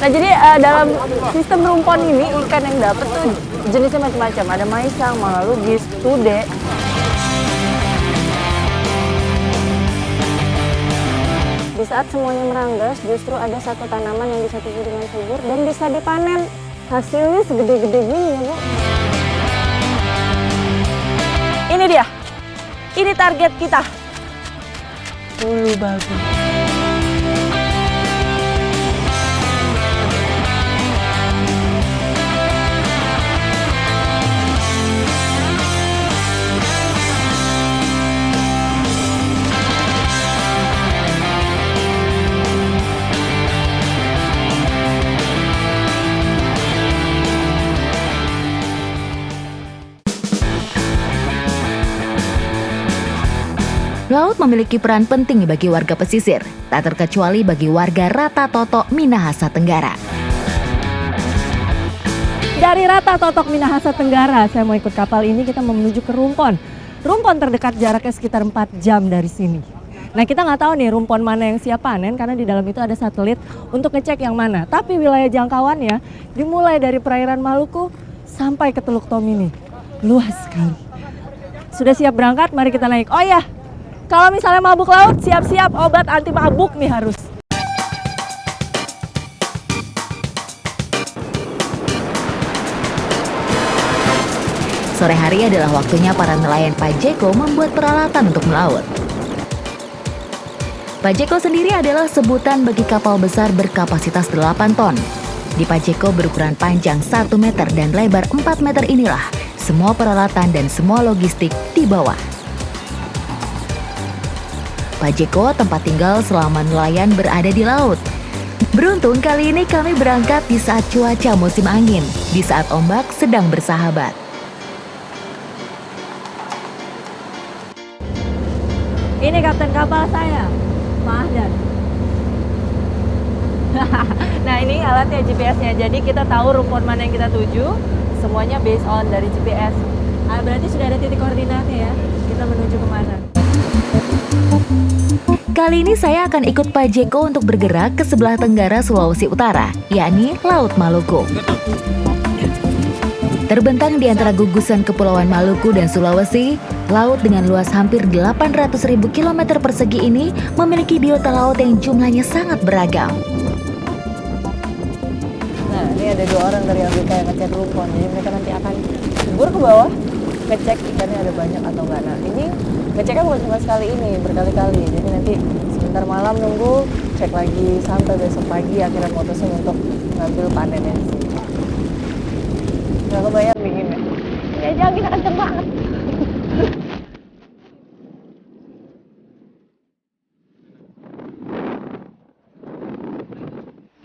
Nah jadi dalam sistem rumpon ini ikan yang dapat tuh jenisnya macam-macam. Ada maisang, malalugis, tude. Di saat semuanya meranggas, justru ada satu tanaman yang bisa tumbuh dengan subur dan bisa dipanen. Hasilnya segede-gede gini ya, Bu. Ini dia. Ini target kita. Ulu bagus. Laut memiliki peran penting bagi warga pesisir, tak terkecuali bagi warga Rata Totok, Minahasa Tenggara. Dari Rata Totok, Minahasa Tenggara, saya mau ikut kapal ini, kita mau menuju ke Rumpon. Rumpon terdekat jaraknya sekitar 4 jam dari sini. Nah kita nggak tahu nih rumpon mana yang siap panen karena di dalam itu ada satelit untuk ngecek yang mana. Tapi wilayah jangkauannya dimulai dari perairan Maluku sampai ke Teluk Tomini. Luas sekali. Sudah siap berangkat? Mari kita naik. Oh ya, kalau misalnya mabuk laut, siap-siap obat anti mabuk nih harus. Sore hari adalah waktunya para nelayan Pajeko membuat peralatan untuk melaut. Pajeko sendiri adalah sebutan bagi kapal besar berkapasitas 8 ton. Di Pajeko berukuran panjang 1 meter dan lebar 4 meter inilah semua peralatan dan semua logistik dibawa. Pajeko tempat tinggal selama nelayan berada di laut. Beruntung kali ini kami berangkat di saat cuaca musim angin, di saat ombak sedang bersahabat. Ini kapten kapal saya, Pak Ahdan. Nah ini alatnya GPS-nya, jadi kita tahu rumpon mana yang kita tuju, semuanya based on dari GPS. Berarti sudah ada titik koordinatnya ya, kita menuju kemana. Kali ini saya akan ikut Pajeko untuk bergerak ke sebelah tenggara Sulawesi Utara, yakni Laut Maluku. Terbentang di antara gugusan Kepulauan Maluku dan Sulawesi, laut dengan luas hampir 800.000 km persegi ini memiliki biota laut yang jumlahnya sangat beragam. Nah ini ada 2 orang dari ABK yang ngecek rumpon, jadi mereka nanti akan kubur ke bawah, ngecek ikannya ada banyak atau enggak. Nah ini ngeceknya bukan cuma sekali ini, berkali-kali. Jadi nanti sebentar malam nunggu, cek lagi sampai besok pagi akhirnya mutusin untuk ngambil panennya di sini. Nggak kebayang dingin ya? Ya jangan, kita kenceng banget.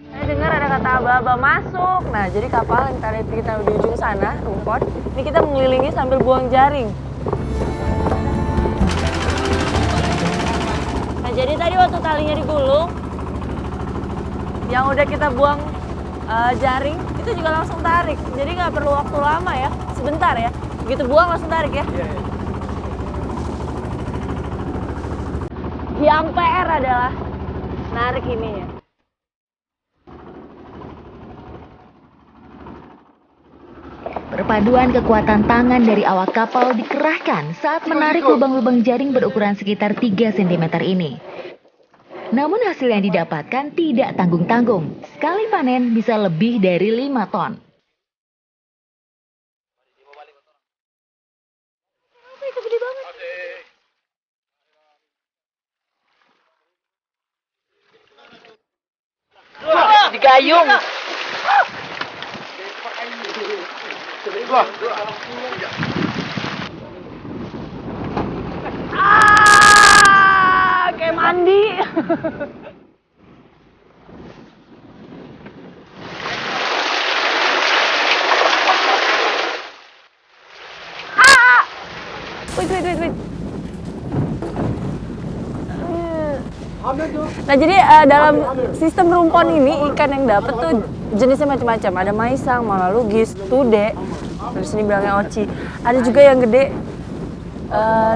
Saya dengar ada kata aba-aba masuk. Nah jadi kapal yang tadi kita di ujung sana, rumpon, ini kita mengelilingi sambil buang jaring. Jadi tadi waktu talinya digulung, yang udah kita buang jaring, itu juga langsung tarik. Jadi nggak perlu waktu lama ya, sebentar ya. Begitu buang langsung tarik ya. Yang PR adalah narik ininya. Perpaduan kekuatan tangan dari awak kapal dikerahkan saat menarik lubang-lubang jaring berukuran sekitar 3 cm ini. Namun hasil yang didapatkan tidak tanggung-tanggung. Sekali panen bisa lebih dari 5 ton. Itu gede banget. Digayung. Kayak mandi. Wait. Nah jadi dalam sistem rumpon ini ikan yang dapat tuh jenisnya macam-macam. Ada maisang, malalugis, tude, terus ini bilangnya oci. Ada juga yang gede,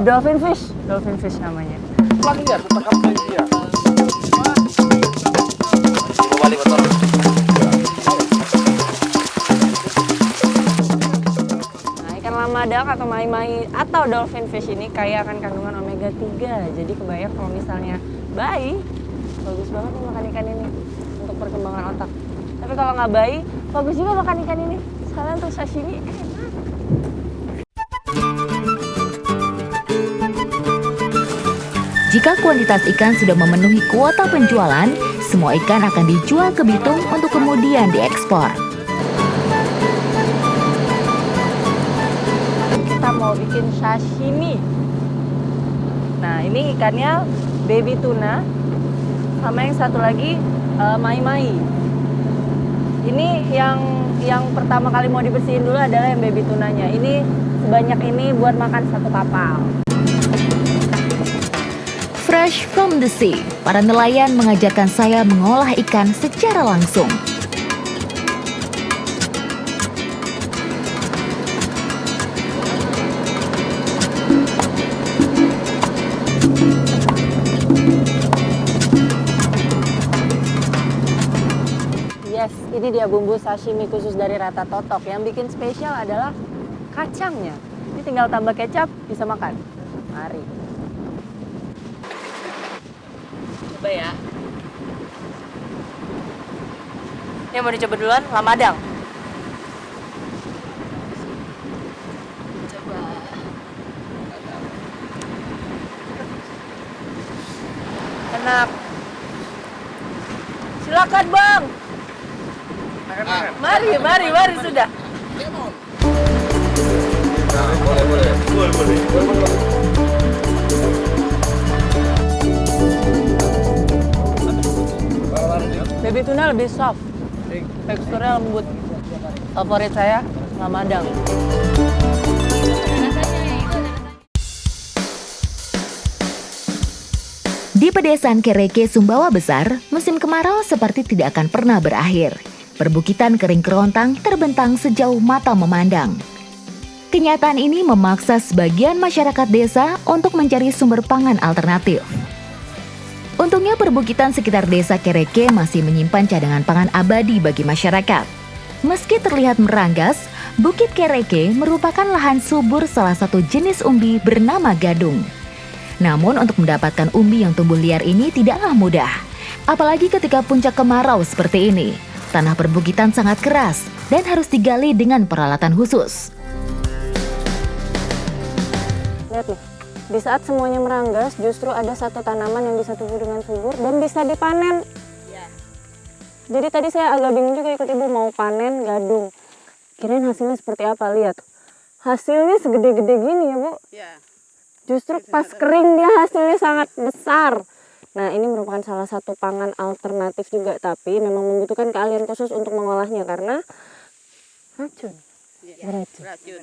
dolphin fish namanya. lamadang atau mai-mai atau dolphin fish ini kaya akan kandungan omega 3. Jadi kebayang kalau misalnya bayi, bagus banget nih makan ikan ini untuk perkembangan otak. Tapi kalau nggak bayi, bagus juga makan ikan ini. Sekalian untuk sashimi enak. Jika kuantitas ikan sudah memenuhi kuota penjualan, semua ikan akan dijual ke Bitung untuk kemudian diekspor. Kita mau bikin sashimi. Nah, ini ikannya baby tuna sama yang satu lagi mai-mai. Ini yang pertama kali mau dibersihin dulu adalah yang baby tunanya. Ini sebanyak ini buat makan satu kapal. Fresh from the sea, para nelayan mengajarkan saya mengolah ikan secara langsung. Yes, ini dia bumbu sashimi khusus dari Rata Totok. Yang bikin spesial adalah kacangnya. Ini tinggal tambah kecap, bisa makan. Mari. Coba ya. Yang mau dicoba duluan, lamadang. Coba. Enak. Silakan, Bang. Mari sudah. Baby tuna lebih soft, teksturnya lembut. Favorit saya, lamadang. Di pedesaan Kereke, Sumbawa Besar, musim kemarau seperti tidak akan pernah berakhir. Perbukitan kering kerontang terbentang sejauh mata memandang. Kenyataan ini memaksa sebagian masyarakat desa untuk mencari sumber pangan alternatif. Untungnya perbukitan sekitar desa Kereke masih menyimpan cadangan pangan abadi bagi masyarakat. Meski terlihat meranggas, Bukit Kereke merupakan lahan subur salah satu jenis umbi bernama gadung. Namun untuk mendapatkan umbi yang tumbuh liar ini tidaklah mudah. Apalagi ketika puncak kemarau seperti ini. Tanah perbukitan sangat keras dan harus digali dengan peralatan khusus. Lihat nih, di saat semuanya meranggas, justru ada satu tanaman yang bisa tumbuh dengan subur dan bisa dipanen. Ya. Jadi tadi saya agak bingung juga ikut ibu mau panen gadung. Kirain hasilnya seperti apa, lihat. Hasilnya segede-gede gini ya, Bu. Ya. Justru pas kering dia hasilnya sangat besar. Nah, ini merupakan salah satu pangan alternatif juga, tapi memang membutuhkan keahlian khusus untuk mengolahnya karena racun. Beracun.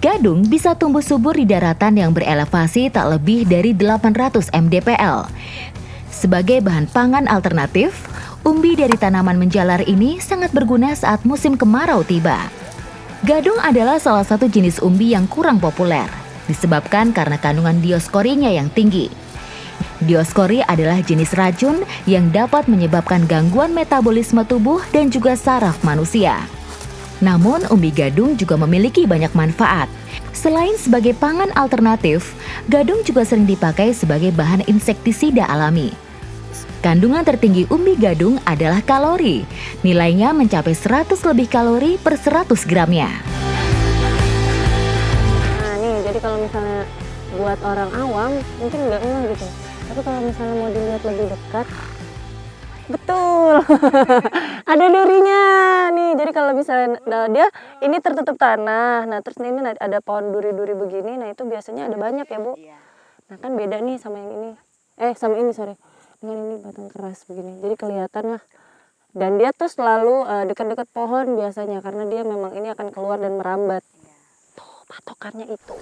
Gadung bisa tumbuh subur di daratan yang berelevasi tak lebih dari 800 mdpl. Sebagai bahan pangan alternatif, umbi dari tanaman menjalar ini sangat berguna saat musim kemarau tiba. Gadung adalah salah satu jenis umbi yang kurang populer, disebabkan karena kandungan dioskorinya yang tinggi. Dioskori adalah jenis racun yang dapat menyebabkan gangguan metabolisme tubuh dan juga saraf manusia. Namun, umbi gadung juga memiliki banyak manfaat. Selain sebagai pangan alternatif, gadung juga sering dipakai sebagai bahan insektisida alami. Kandungan tertinggi umbi gadung adalah kalori. Nilainya mencapai 100 lebih kalori per 100 gramnya. Nah nih, jadi kalau misalnya buat orang awam mungkin nggak ngeh gitu. Tapi kalau misalnya mau dilihat lebih dekat, betul, ada durinya nih. Jadi kalau misalnya dia ini tertutup tanah, nah terus ini ada pohon duri-duri begini, nah itu biasanya ada banyak ya Bu. Nah kan beda nih sama yang ini, sama ini sorry. Dengan ini batang keras begini, jadi kelihatan lah. Dan dia tuh selalu dekat-dekat pohon biasanya karena dia memang ini akan keluar dan merambat. Tuh patokannya itu.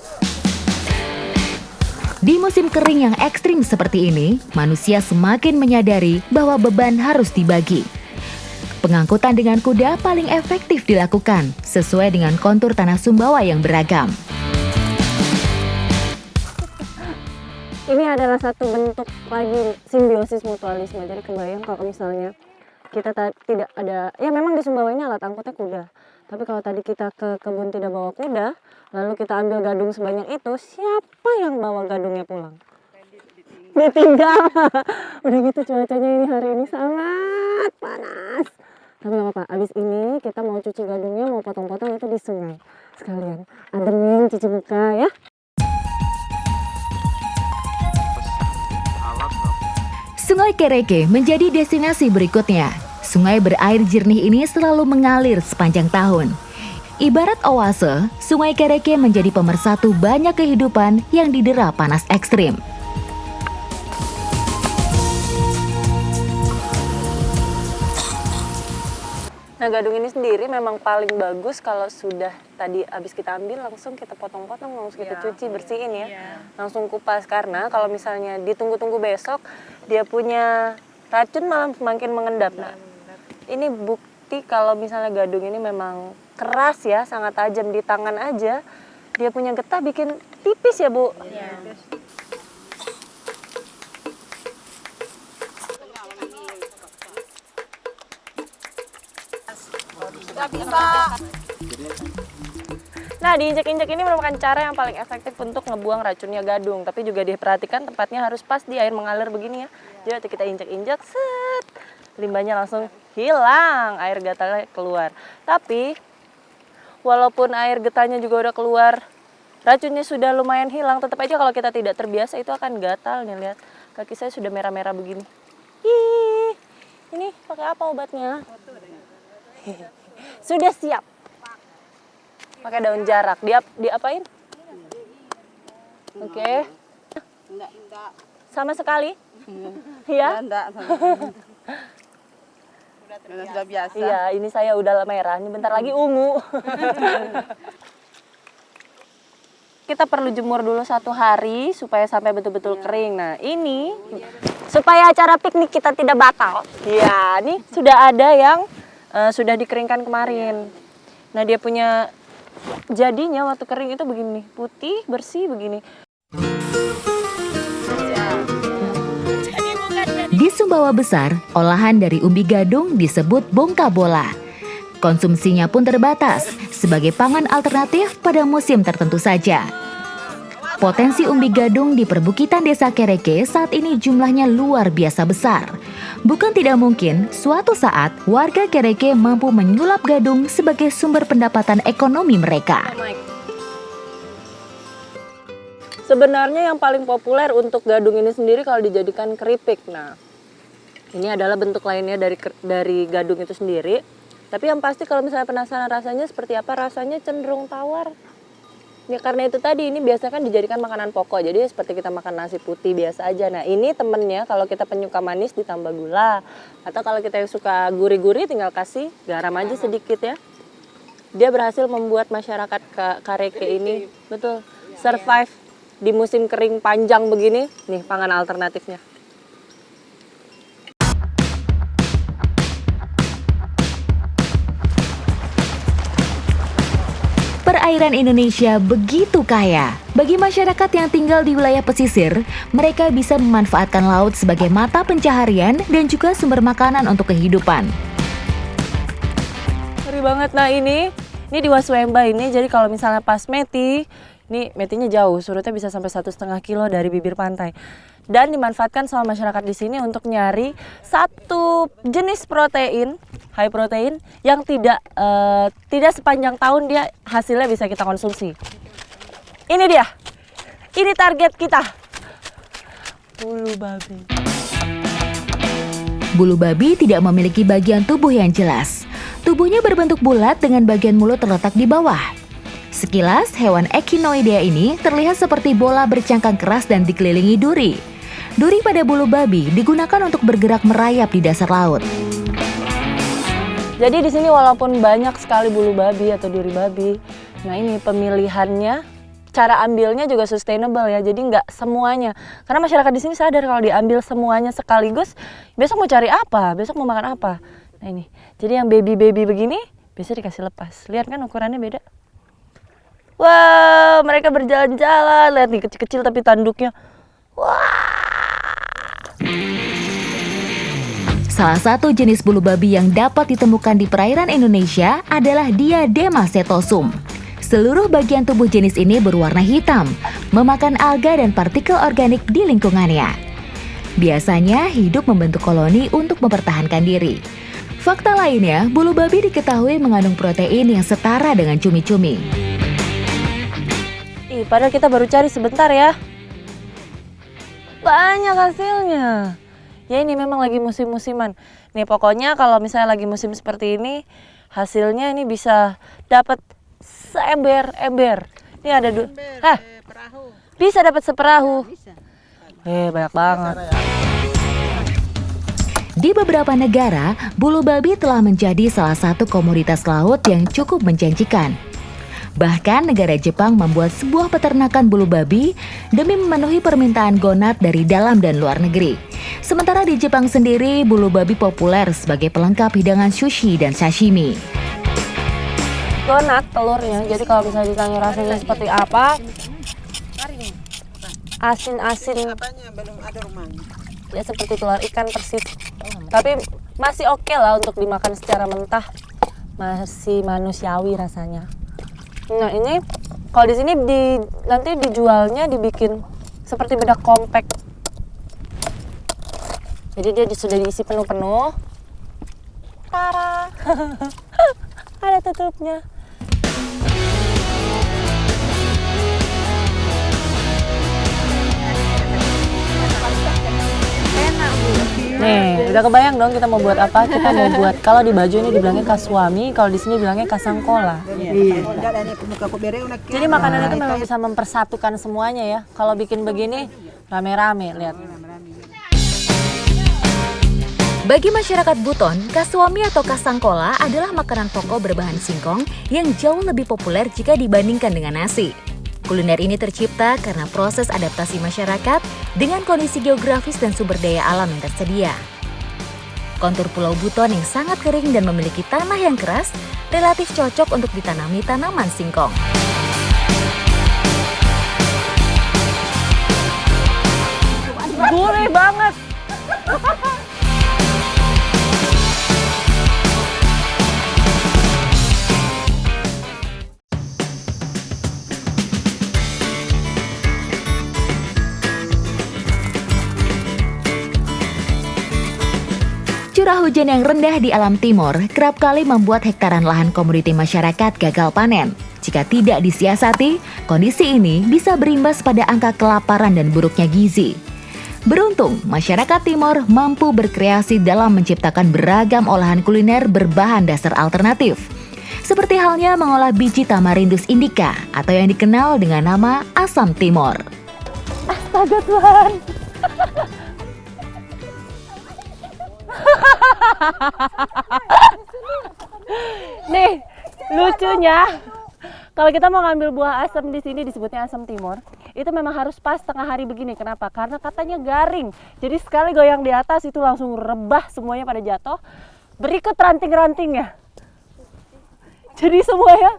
Di musim kering yang ekstrim seperti ini, manusia semakin menyadari bahwa beban harus dibagi. Pengangkutan dengan kuda paling efektif dilakukan sesuai dengan kontur tanah Sumbawa yang beragam. Ini adalah satu bentuk lagi simbiosis mutualisme. Jadi kebayang kalau misalnya kita tidak ada, ya memang di Sumbawa ini alat angkutnya kuda. Tapi kalau tadi kita ke kebun tidak bawa kuda, lalu kita ambil gadung sebanyak itu, siapa yang bawa gadungnya pulang? Ditinggal. Udah gitu cuacanya ini hari ini sangat panas. Tapi gak apa-apa, abis ini kita mau cuci gadungnya, mau potong-potong itu di sungai. Sekalian ademin cuci muka ya. Sungai Kereke menjadi destinasi berikutnya. Sungai berair jernih ini selalu mengalir sepanjang tahun. Ibarat oase, Sungai Kereke menjadi pemersatu banyak kehidupan yang didera panas ekstrim. Nah, gadung ini sendiri memang paling bagus kalau sudah tadi habis kita ambil langsung kita potong-potong, langsung kita cuci, bersihin ya. Langsung kupas, karena kalau misalnya ditunggu-tunggu besok dia punya racun malah semakin mengendap. Nah, ini bukti kalau misalnya gadung ini memang keras ya, sangat tajam di tangan aja. Dia punya getah bikin tipis ya, Bu. Nah, diinjak-injak ini merupakan cara yang paling efektif untuk ngebuang racunnya gadung. Tapi juga diperhatikan tempatnya harus pas di air mengalir begini ya. Jadi waktu kita injak-injak, set, limbahnya langsung hilang, air gatalnya keluar. Tapi walaupun air getahnya juga udah keluar, racunnya sudah lumayan hilang, tetap aja kalau kita tidak terbiasa itu akan gatal nih. Lihat, kaki saya sudah merah-merah begini. Ih, ini pakai apa obatnya? Sudah siap. Pakai daun jarak. Diapain? Oke. Enggak. Sama sekali? Iya? Enggak. Sudah biasa. Iya, ini saya udah merah. Ini bentar lagi ungu. Kita perlu jemur dulu 1 hari supaya sampai betul-betul kering. Nah, ini supaya acara piknik kita tidak batal. Ya, ini sudah ada yang sudah dikeringkan kemarin. Nah, dia punya jadinya waktu kering itu begini, putih, bersih begini. Di Sumbawa Besar, olahan dari umbi gadung disebut bongka bola. Konsumsinya pun terbatas sebagai pangan alternatif pada musim tertentu saja. Potensi umbi gadung di perbukitan Desa Kereke saat ini jumlahnya luar biasa besar. Bukan tidak mungkin suatu saat warga Kereke mampu menyulap gadung sebagai sumber pendapatan ekonomi mereka. Sebenarnya yang paling populer untuk gadung ini sendiri kalau dijadikan keripik. Nah, ini adalah bentuk lainnya dari gadung itu sendiri. Tapi yang pasti kalau misalnya penasaran rasanya seperti apa, rasanya cenderung tawar. Ya karena itu tadi, ini biasanya kan dijadikan makanan pokok, jadi seperti kita makan nasi putih biasa aja. Nah ini temennya kalau kita penyuka manis ditambah gula, atau kalau kita yang suka gurih-gurih tinggal kasih garam aja sedikit ya. Dia berhasil membuat masyarakat Kereke ini betul survive di musim kering panjang begini. Nih pangan alternatifnya. Perairan Indonesia begitu kaya. Bagi masyarakat yang tinggal di wilayah pesisir, mereka bisa memanfaatkan laut sebagai mata pencaharian dan juga sumber makanan untuk kehidupan. Ngeri banget. Nah ini di Waswemba ini, jadi kalau misalnya pas meti, ini metinya jauh, surutnya bisa sampai 1,5 kilo dari bibir pantai. Dan dimanfaatkan sama masyarakat di sini untuk nyari satu jenis protein, high protein, yang tidak sepanjang tahun dia hasilnya bisa kita konsumsi. Ini dia, ini target kita, bulu babi. Bulu babi tidak memiliki bagian tubuh yang jelas. Tubuhnya berbentuk bulat dengan bagian mulut terletak di bawah. Sekilas, hewan Echinoidea ini terlihat seperti bola bercangkang keras dan dikelilingi duri. Duri pada bulu babi digunakan untuk bergerak merayap di dasar laut. Jadi di sini walaupun banyak sekali bulu babi atau duri babi, nah ini pemilihannya, cara ambilnya juga sustainable ya. Jadi nggak semuanya, karena masyarakat di sini sadar kalau diambil semuanya sekaligus, besok mau cari apa, besok mau makan apa. Nah ini, jadi yang baby begini biasanya dikasih lepas. Lihat kan ukurannya beda. Wow, mereka berjalan-jalan, lihat nih kecil-kecil tapi tanduknya. Wah. Salah satu jenis bulu babi yang dapat ditemukan di perairan Indonesia adalah Diadema setosum. Seluruh bagian tubuh jenis ini berwarna hitam, memakan alga dan partikel organik di lingkungannya. Biasanya hidup membentuk koloni untuk mempertahankan diri. Fakta lainnya, bulu babi diketahui mengandung protein yang setara dengan cumi-cumi. Padahal kita baru cari sebentar ya. Banyak hasilnya. Ya ini memang lagi musim-musiman. Nih pokoknya kalau misalnya lagi musim seperti ini, hasilnya ini bisa dapat seember-ember. Ini ada bisa dapat seperahu. Banyak banget. Di beberapa negara, bulu babi telah menjadi salah satu komoditas laut yang cukup menjanjikan. Bahkan negara Jepang membuat sebuah peternakan bulu babi demi memenuhi permintaan gonat dari dalam dan luar negeri. Sementara di Jepang sendiri, bulu babi populer sebagai pelengkap hidangan sushi dan sashimi. Gonat telurnya, jadi kalau misalnya ditanya rasanya seperti apa, asin-asin, ya seperti telur ikan persis. Tapi masih oke lah untuk dimakan secara mentah, masih manusiawi rasanya. Nah ini kalau di sini nanti dijualnya dibikin seperti bedak kompak. Jadi dia sudah diisi penuh-penuh. Tara. Ada tutupnya. Nih, udah kebayang dong kita mau buat apa? Kita mau buat, kalau di baju ini dibilangnya kaswami, kalau di sini bilangnya kasangkola. Jadi makanan itu memang bisa mempersatukan semuanya ya. Kalau bikin begini rame-rame, lihat. Bagi masyarakat Buton, kaswami atau kasangkola adalah makanan pokok berbahan singkong yang jauh lebih populer jika dibandingkan dengan nasi. Kuliner ini tercipta karena proses adaptasi masyarakat dengan kondisi geografis dan sumber daya alam yang tersedia. Kontur Pulau Buton yang sangat kering dan memiliki tanah yang keras relatif cocok untuk ditanami tanaman singkong. Gurih banget. Curah hujan yang rendah di alam timur kerap kali membuat hektaran lahan komoditi masyarakat gagal panen. Jika tidak disiasati, kondisi ini bisa berimbas pada angka kelaparan dan buruknya gizi. Beruntung, masyarakat timur mampu berkreasi dalam menciptakan beragam olahan kuliner berbahan dasar alternatif. Seperti halnya mengolah biji Tamarindus indica atau yang dikenal dengan nama asam timor. Astaga Tuhan. Nih, lucunya kalau kita mau ngambil buah asam di sini disebutnya asam timor, itu memang harus pas tengah hari begini. Kenapa? Karena katanya garing. Jadi sekali goyang di atas itu langsung rebah semuanya pada jatuh. Berikut ranting-rantingnya. Jadi semuanya,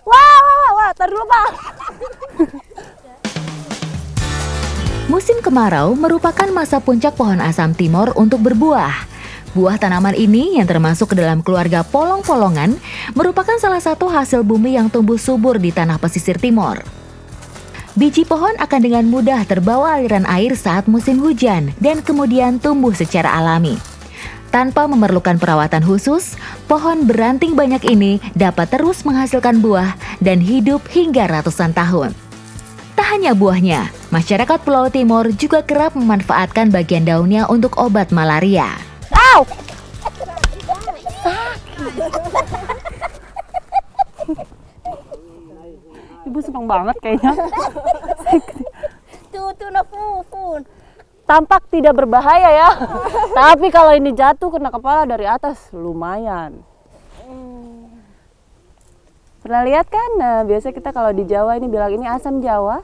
wah, tar dulu Pak. Musim kemarau merupakan masa puncak pohon asam timor untuk berbuah. Buah tanaman ini yang termasuk ke dalam keluarga polong-polongan merupakan salah satu hasil bumi yang tumbuh subur di tanah pesisir timur. Biji pohon akan dengan mudah terbawa aliran air saat musim hujan dan kemudian tumbuh secara alami. Tanpa memerlukan perawatan khusus, pohon beranting banyak ini dapat terus menghasilkan buah dan hidup hingga ratusan tahun. Tak hanya buahnya, masyarakat Pulau Timur juga kerap memanfaatkan bagian daunnya untuk obat malaria. Au! Ibu senang banget kayaknya. Tampak tidak berbahaya ya. Tapi kalau ini jatuh kena kepala dari atas lumayan. Pernah lihat kan? Nah, biasa kita kalau di Jawa ini bilang ini asam Jawa.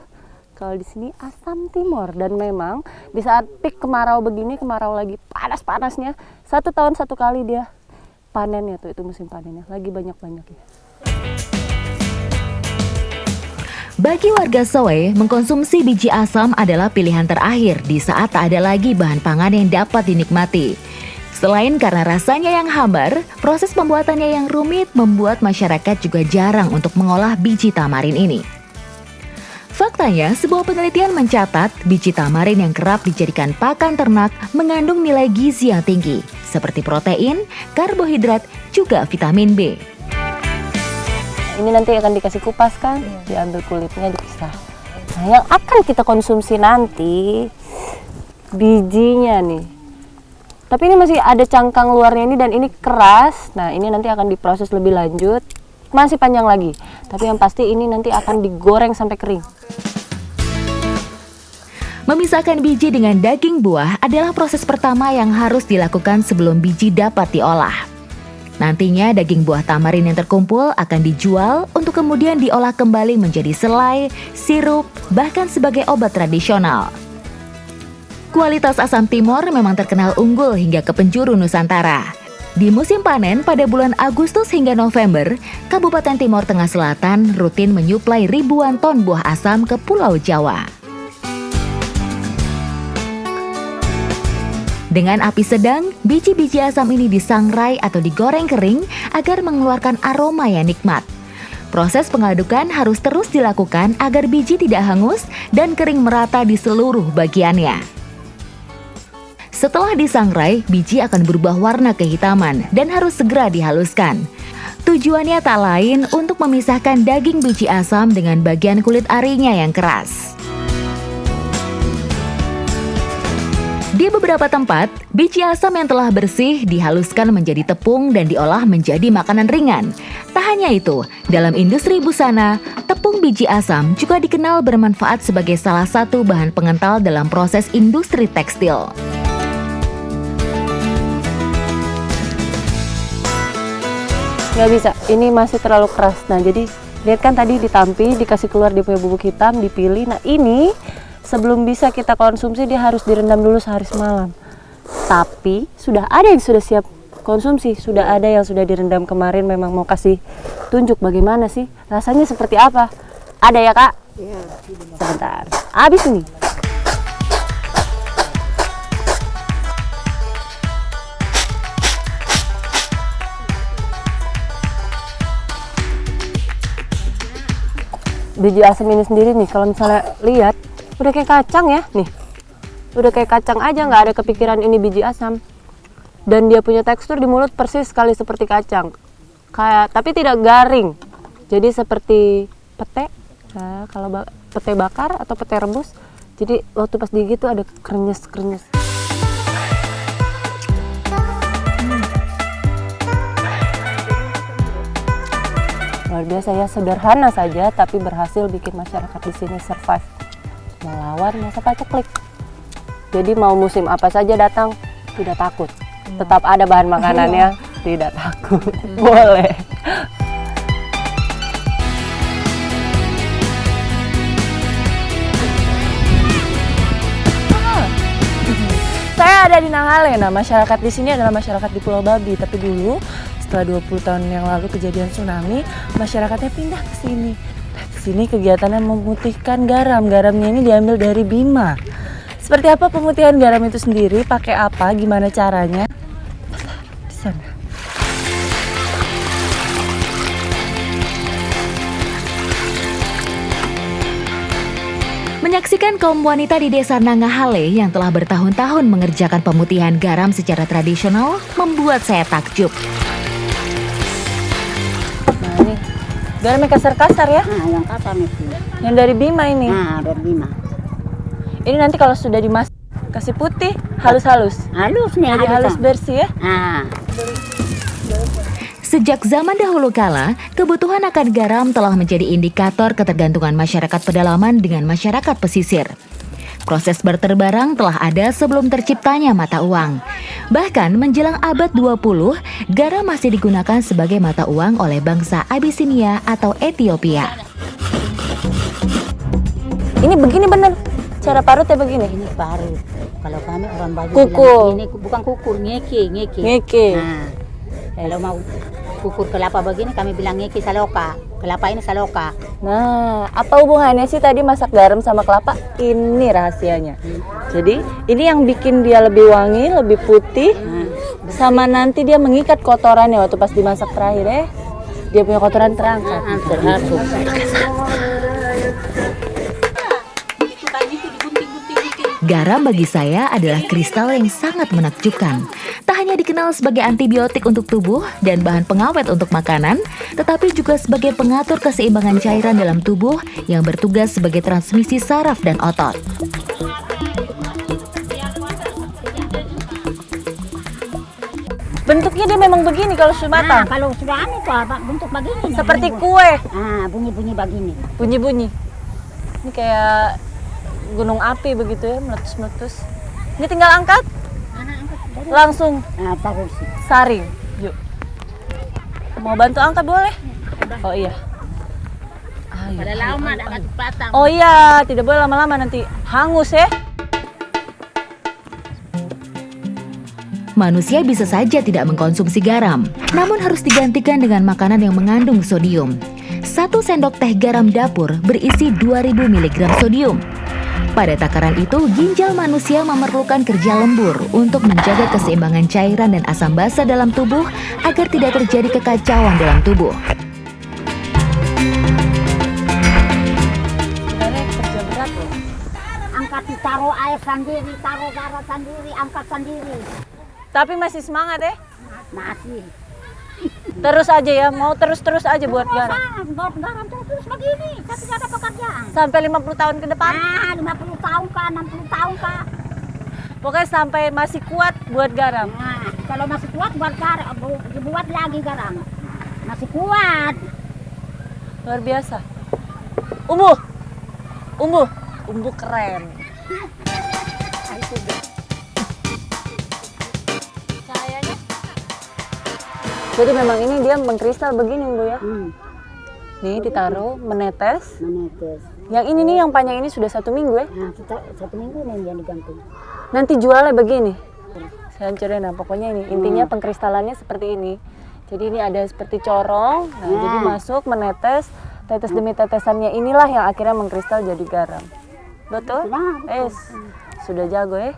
Kalau di sini asam timur. Dan memang di saat peak kemarau begini, kemarau lagi panas-panasnya, 1 tahun 1 kali dia panennya tuh, itu musim panennya. Lagi banyak-banyaknya. Bagi warga Soe, mengkonsumsi biji asam adalah pilihan terakhir di saat tak ada lagi bahan pangan yang dapat dinikmati. Selain karena rasanya yang hambar, proses pembuatannya yang rumit membuat masyarakat juga jarang untuk mengolah biji tamarin ini. Faktanya, sebuah penelitian mencatat biji tamarin yang kerap dijadikan pakan ternak mengandung nilai gizi yang tinggi, seperti protein, karbohidrat, juga vitamin B. Ini nanti akan dikasih kupas kan, diambil kulitnya dipisah. Nah, yang akan kita konsumsi nanti bijinya nih. Tapi ini masih ada cangkang luarnya ini dan ini keras. Nah, ini nanti akan diproses lebih lanjut. Masih panjang lagi. Tapi yang pasti ini nanti akan digoreng sampai kering. Memisahkan biji dengan daging buah adalah proses pertama yang harus dilakukan sebelum biji dapat diolah. Nantinya daging buah tamarin yang terkumpul akan dijual untuk kemudian diolah kembali menjadi selai, sirup, bahkan sebagai obat tradisional. Kualitas asam Timor memang terkenal unggul hingga ke penjuru Nusantara. Di musim panen pada bulan Agustus hingga November, Kabupaten Timor Tengah Selatan rutin menyuplai ribuan ton buah asam ke Pulau Jawa. Dengan api sedang, biji-biji asam ini disangrai atau digoreng kering agar mengeluarkan aroma yang nikmat. Proses pengadukan harus terus dilakukan agar biji tidak hangus dan kering merata di seluruh bagiannya. Setelah disangrai, biji akan berubah warna kehitaman dan harus segera dihaluskan. Tujuannya tak lain untuk memisahkan daging biji asam dengan bagian kulit arinya yang keras. Di beberapa tempat, biji asam yang telah bersih dihaluskan menjadi tepung dan diolah menjadi makanan ringan. Tak hanya itu, dalam industri busana, tepung biji asam juga dikenal bermanfaat sebagai salah satu bahan pengental dalam proses industri tekstil. Nggak bisa, ini masih terlalu keras. Nah, jadi lihat kan tadi ditampi, dikasih keluar dia punya bubuk hitam, dipilih. Nah, ini sebelum bisa kita konsumsi dia harus direndam dulu sehari semalam. Tapi sudah ada yang sudah siap konsumsi, sudah ada yang sudah direndam kemarin. Memang mau kasih tunjuk bagaimana sih rasanya seperti apa. Ada ya Kak? Iya. Sebentar, habis nih. Biji asam ini sendiri nih, kalau misalnya lihat udah kayak kacang ya, nih udah kayak kacang aja, nggak ada kepikiran ini biji asam. Dan dia punya tekstur di mulut persis sekali seperti kacang, kayak tapi tidak garing, jadi seperti pete. Nah, kalau pete bakar atau pete rebus, jadi waktu pas digigit tuh ada krenyes. Luar biasa ya, sederhana saja tapi berhasil bikin masyarakat di sini survive melawan masa paceklik. Jadi mau musim apa saja datang tidak takut, tetap ada bahan makanannya, tidak takut, boleh. Saya ada di Nanghale. Nah, masyarakat di sini adalah masyarakat di Pulau Babi, tapi dulu setelah 20 tahun yang lalu kejadian tsunami, masyarakatnya pindah ke sini. Di sini kegiatannya memutihkan garam. Garamnya ini diambil dari Bima. Seperti apa pemutihan garam itu sendiri? Pakai apa? Gimana caranya? Di sana. Menyaksikan kaum wanita di desa Nanghale yang telah bertahun-tahun mengerjakan pemutihan garam secara tradisional membuat saya takjub. Nah ini, garamnya kasar-kasar ya? Nah, yang kasar itu. Yang dari Bima ini? Nah, dari Bima. Ini nanti kalau sudah dimasak, kasih putih, halus-halus. Halus nih, Jadi halus bersih ya? Nah. Sejak zaman dahulu kala, kebutuhan akan garam telah menjadi indikator ketergantungan masyarakat pedalaman dengan masyarakat pesisir. Proses barter barang telah ada sebelum terciptanya mata uang. Bahkan menjelang abad 20, garam masih digunakan sebagai mata uang oleh bangsa Abyssinia atau Ethiopia. Ini begini bener, cara parutnya begini? Ini parut. Kalau kami orang Bajo Kukur. bilang ini bukan kukur, ngeke. Ngeke. Nah, kalau mau kukur kelapa begini kami bilang ngeke saloka. Kelapa ini saloka. Nah, apa hubungannya sih tadi masak garam sama kelapa? Ini rahasianya. Jadi, ini yang bikin dia lebih wangi, lebih putih, Sama nanti dia mengikat kotorannya waktu pas dimasak terakhir dia punya kotoran terangkat. Terhapus. Garam bagi saya adalah kristal yang sangat menakjubkan. Tak hanya dikenal sebagai antibiotik untuk tubuh dan bahan pengawet untuk makanan, tetapi juga sebagai pengatur keseimbangan cairan dalam tubuh yang bertugas sebagai transmisi saraf dan otot. Bentuknya dia memang begini kalau sudah matang. Kalau sudah anu tuh bentuk begini. Seperti kue. Bunyi-bunyi begini. Bunyi-bunyi. Ini kayak gunung api begitu ya, meletus-meletus. Ini tinggal angkat. Langsung Terus. saring. Yuk. Mau bantu angkat boleh? Oh iya. Pada lama ada patang. Oh iya, tidak boleh lama-lama nanti hangus ya. Manusia bisa saja tidak mengkonsumsi garam, namun harus digantikan dengan makanan yang mengandung sodium. 1 sendok teh garam dapur berisi 2000 mg sodium. Pada takaran itu, ginjal manusia memerlukan kerja lembur untuk menjaga keseimbangan cairan dan asam basa dalam tubuh agar tidak terjadi kekacauan dalam tubuh. Sebenarnya kerja berat loh. Angkat taruh air sendiri, taruh garam sendiri, angkat sendiri. Tapi masih semangat ya. Masih. Terus aja ya, mau terus-terus aja buat garam. Garam terus begini, tapi tidak ada pekerjaan. Sampai 50 tahun ke depan. 50 tahun kah, 60 tahun kah. Pokoknya sampai masih kuat buat garam. Nah, kalau masih kuat buat garam, dibuat lagi garam. Masih kuat. Luar biasa. Umbu keren. Jadi memang ini dia mengkristal begini Bu ya. Nih ditaruh menetes. Menetes. Yang ini nih yang panjang ini sudah 1 minggu ya. Nah, kita 1 minggu nih yang digantung. Nanti jualnya begini. Saya hancurin, nah pokoknya ini intinya pengkristalannya seperti ini. Jadi ini ada seperti corong. Nah, jadi masuk menetes, tetes demi tetesannya inilah yang akhirnya mengkristal jadi garam. Betul? Sudah jago ya.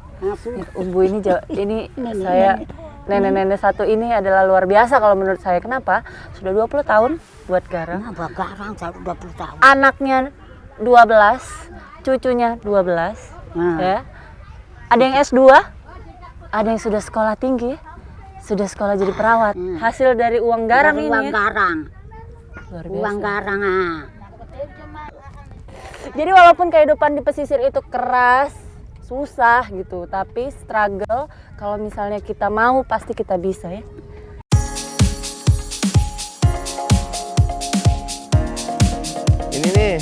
Umbu ini ini saya nenek-nenek satu ini adalah luar biasa kalau menurut saya. Kenapa? Sudah 20 tahun buat garam. Nah, buat garam 20 tahun. Anaknya 12, cucunya 12. Ya. Ada yang S2, ada yang sudah sekolah tinggi, sudah sekolah jadi perawat. Hasil dari uang garam dari ini. Uang garam. Luar biasa. Uang garam. Jadi walaupun kehidupan di pesisir itu keras, susah gitu, tapi struggle kalau misalnya kita mau pasti kita bisa ya. Ini nih.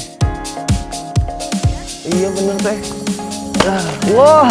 Iya bener teh. Wah.